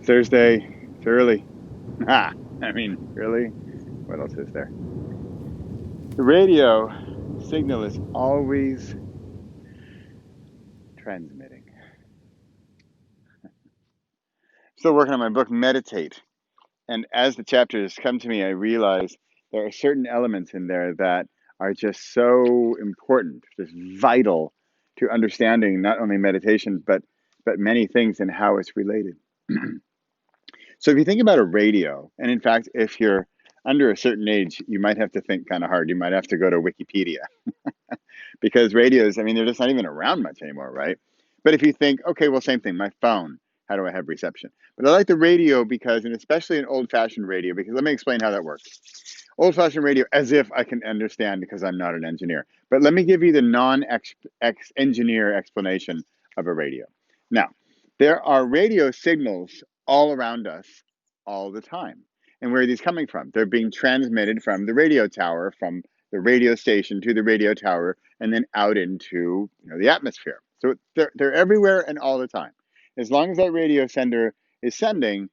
Thursday. It's early. Ah, I mean, really? What else is there? The radio signal is always transmitting. Still working on my book, Meditate. And as the chapters come to me, I realize there are certain elements in there that are just so important, just vital to understanding not only meditation, but many things and how it's related. So if you think about a radio, and in fact, if you're under a certain age, you might have to think kind of hard. You might have to go to Wikipedia because radios, I mean, they're just not even around much anymore, right? But if you think, okay, well, same thing, my phone, how do I have reception? But I like the radio because, and especially an old fashioned radio, because let me explain how that works. Old fashioned radio, as if I can understand because I'm not an engineer. But let me give you the non engineer explanation of a radio. Now, there are radio signals all around us all the time. And where are these coming from? They're being transmitted from the radio tower, from the radio station to the radio tower, and then out into the atmosphere. So they're everywhere and all the time. As long as that radio sender is transmitting,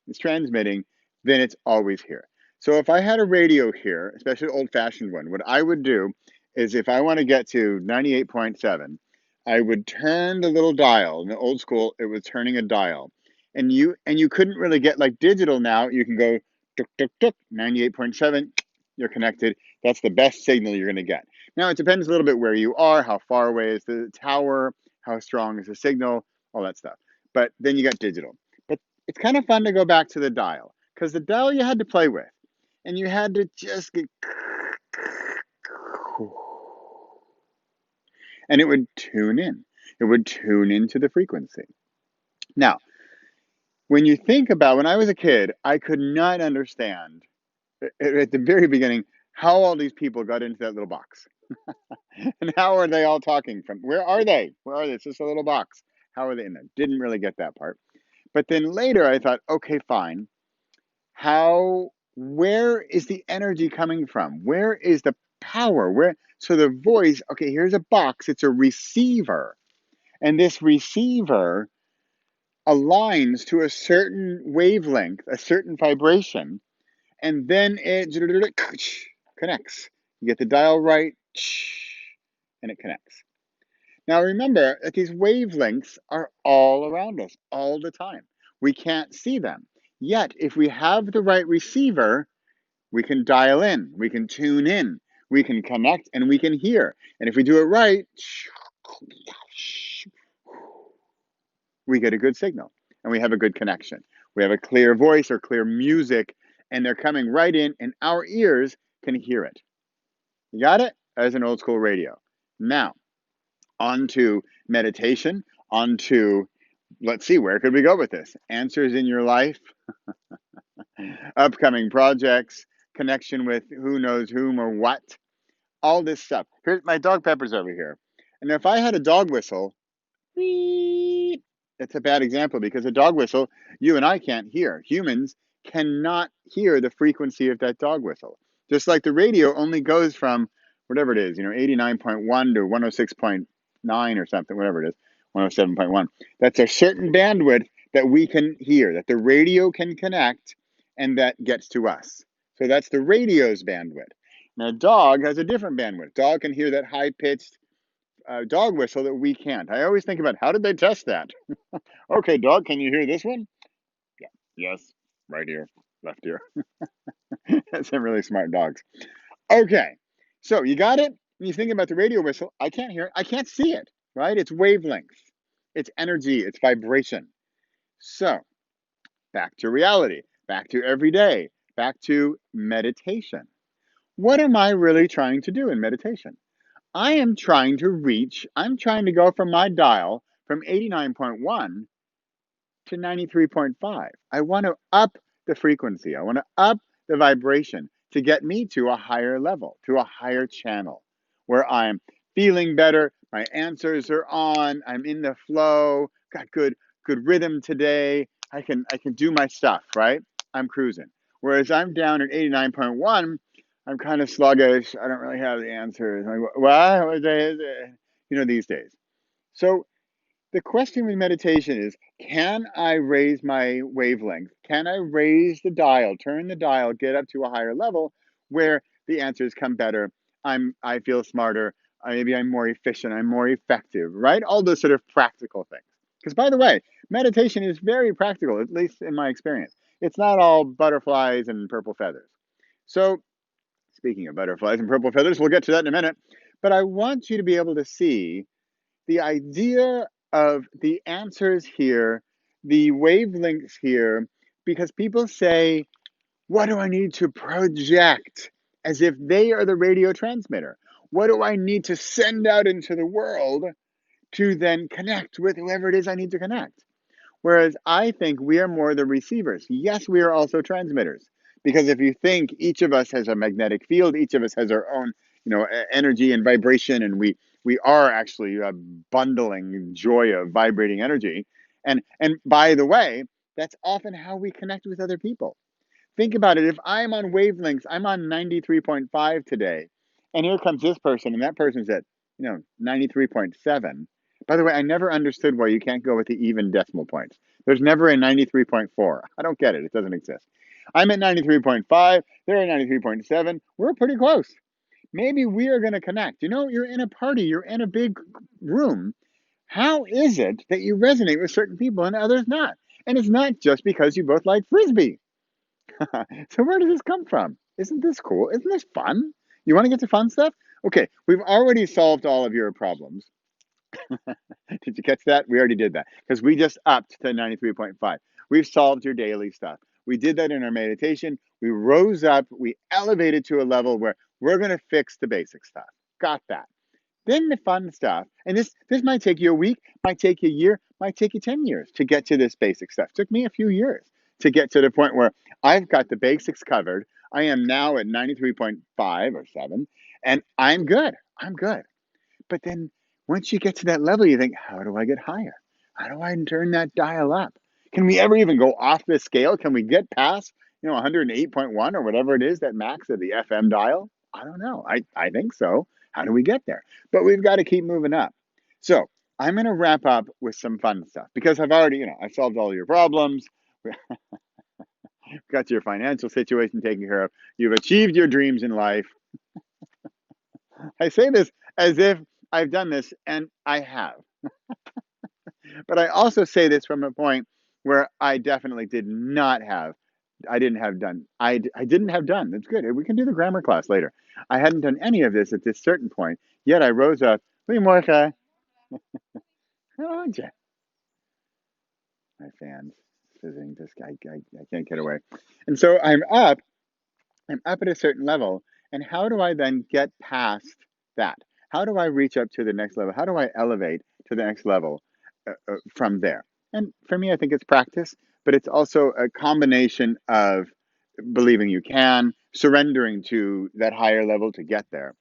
then it's always here. So if I had a radio here, especially an old-fashioned one, what I would do is if I want to get to 98.7, I would turn the little dial. In the old school, it was turning a dial. And you couldn't really get like digital now. You can go tuk tuk tuk 98.7, you're connected. That's the best signal you're going to get. Now, it depends a little bit where you are, how far away is the tower, how strong is the signal, all that stuff. But then you got digital. But it's kind of fun to go back to the dial because the dial you had to play with and you had to just get, and it would tune in. It would tune into the frequency. Now, when you think about when I was a kid, I could not understand at the very beginning how all these people got into that little box. And how are they all talking from? Where are they? Where are they? It's just a little box. How are they in there? Didn't really get that part. But then later I thought, okay, fine. Where is the energy coming from? Where is the power? So the voice, okay, here's a box, it's a receiver. And this receiver aligns to a certain wavelength, a certain vibration, and then it connects. You get the dial right, and it connects. Now remember that these wavelengths are all around us all the time. We can't see them. Yet, if we have the right receiver, we can dial in, we can tune in, we can connect, and we can hear. And if we do it right, we get a good signal and we have a good connection. We have a clear voice or clear music, and they're coming right in, and our ears can hear it. You got it? As an old school radio. Now, on to meditation, on to, let's see, where could we go with this? Answers in your life, upcoming projects, connection with who knows whom or what, all this stuff. Here's my dog Pepper's over here. And if I had a dog whistle, it's a bad example because a dog whistle, you and I can't hear. Humans cannot hear the frequency of that dog whistle. Just like the radio only goes from whatever it is, 89.1 to 106.9 or something, whatever it is, 107.1. That's a certain bandwidth that we can hear, that the radio can connect, and that gets to us. So that's the radio's bandwidth. Now, a dog has a different bandwidth. Dog can hear that high pitched dog whistle that we can't. I always think about how did they test that? Okay, dog, can you hear this one? Yeah. Yes. Right ear, left ear. That's some really smart dogs. Okay. So you got it? When you think about the radio whistle, I can't hear it. I can't see it, right? It's wavelength, it's energy, it's vibration. So back to reality, back to everyday, back to meditation. What am I really trying to do in meditation? I'm trying to go from my dial from 89.1 to 93.5. I want to up the frequency. I want to up the vibration to get me to a higher level, to a higher channel where I'm feeling better. My answers are on. I'm in the flow. Got good rhythm today. I can do my stuff, right? I'm cruising. Whereas I'm down at 89.1, I'm kind of sluggish. I don't really have the answers. I'm like, what? What day is it? These days. So The question with meditation is, can I raise my wavelength? Can I raise the dial, turn the dial, get up to a higher level where the answers come better? I feel smarter. Maybe I'm more efficient. I'm more effective, right? All those sort of practical things. Because by the way, meditation is very practical, at least in my experience. It's not all butterflies and purple feathers. So, speaking of butterflies and purple feathers, we'll get to that in a minute. But I want you to be able to see the idea of the answers here, the wavelengths here, because people say, what do I need to project? As if they are the radio transmitter. What do I need to send out into the world to then connect with whoever it is I need to connect? Whereas I think we are more the receivers. Yes, we are also transmitters. Because if you think each of us has a magnetic field, each of us has our own, energy and vibration, and we are actually a bundling joy of vibrating energy. And by the way, that's often how we connect with other people. Think about it. If I'm on wavelengths, I'm on 93.5 today, and here comes this person, and that person's at, 93.7. By the way, I never understood why you can't go with the even decimal points. There's never a 93.4. I don't get it. It doesn't exist. I'm at 93.5. They're at 93.7. We're pretty close. Maybe we are going to connect. You're in a party, you're in a big room. How is it that you resonate with certain people and others not? And it's not just because you both like frisbee. So where does this come from? Isn't this cool? Isn't this fun? You want to get to fun stuff? Okay, we've already solved all of your problems. Did you catch that? We already did that because we just upped to 93.5. We've solved your daily stuff. We did that in our meditation. We rose up, we elevated to a level where we're going to fix the basic stuff. Got that. Then the fun stuff, and this might take you a week, might take you a year, might take you 10 years to get to this basic stuff. It took me a few years to get to the point where I've got the basics covered. I am now at 93.5 or 7, and I'm good. I'm good. But then once you get to that level, you think, how do I get higher? How do I turn that dial up? Can we ever even go off this scale? Can we get past, 108.1 or whatever it is that max of the FM dial? I don't know. I think so. How do we get there? But we've got to keep moving up. So I'm going to wrap up with some fun stuff because I've already, I solved all your problems. We got your financial situation taken care of. You've achieved your dreams in life. I say this as if I've done this, and I have. But I also say this from a point where I definitely did not have, I didn't have done, I didn't have done. That's good. We can do the grammar class later. I hadn't done any of this at this certain point, yet I rose up. Goedemorgen. Oh, my fans visiting this guy. I can't get away. And so I'm up at a certain level. And how do I then get past that? How do I reach up to the next level? How do I elevate to the next level from there? And for me, I think it's practice, but it's also a combination of believing you can, surrendering to that higher level to get there.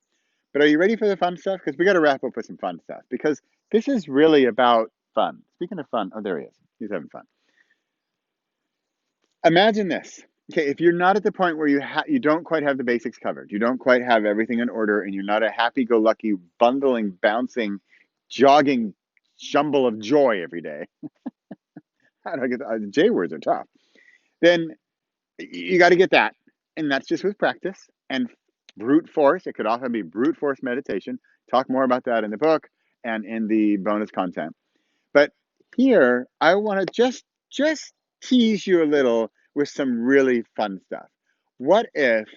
But are you ready for the fun stuff? Because we got to wrap up with some fun stuff because this is really about fun. Speaking of fun, oh, there he is. He's having fun. Imagine this. Okay, if you're not at the point where you don't quite have the basics covered, you don't quite have everything in order, and you're not a happy-go-lucky, bundling, bouncing, jogging jumble of joy every day. How do I get the J words are tough. Then you got to get that, and that's just with practice and brute force. It could often be brute force meditation. Talk more about that in the book and in the bonus content. But here, I want to just tease you a little with some really fun stuff. What if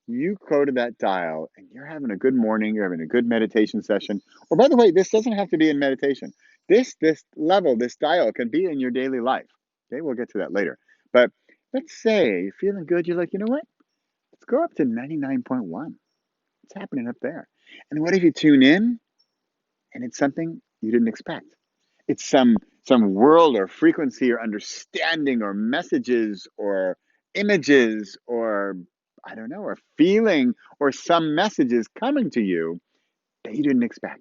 you go to that dial and you're having a good morning, you're having a good meditation session. Or by the way, this doesn't have to be in meditation. This level, this dial can be in your daily life. Okay, we'll get to that later. But let's say you're feeling good, you're like, you know what? Let's go up to 99.1. What's happening up there? And what if you tune in and it's something you didn't expect? It's some world or frequency or understanding or messages or images or I don't know, or feeling or some messages coming to you that you didn't expect.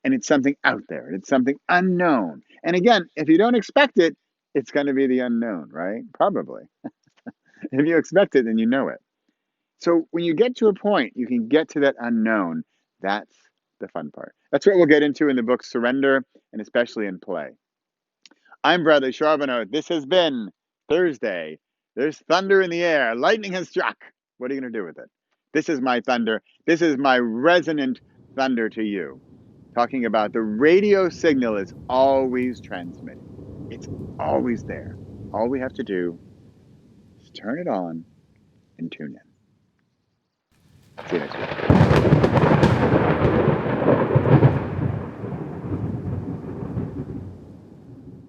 And it's something out there. It's something unknown. And again, if you don't expect it, it's going to be the unknown, right? Probably. If you expect it, then you know it. So when you get to a point, you can get to that unknown. That's the fun part. That's what we'll get into in the book Surrender and especially in Play. I'm Bradley Charbonneau. This has been Thursday. There's thunder in the air. Lightning has struck. What are you going to do with it? This is my thunder. This is my resonant thunder to you. Talking about the radio signal is always transmitting. It's always there. All we have to do is turn it on and tune in. See you next week.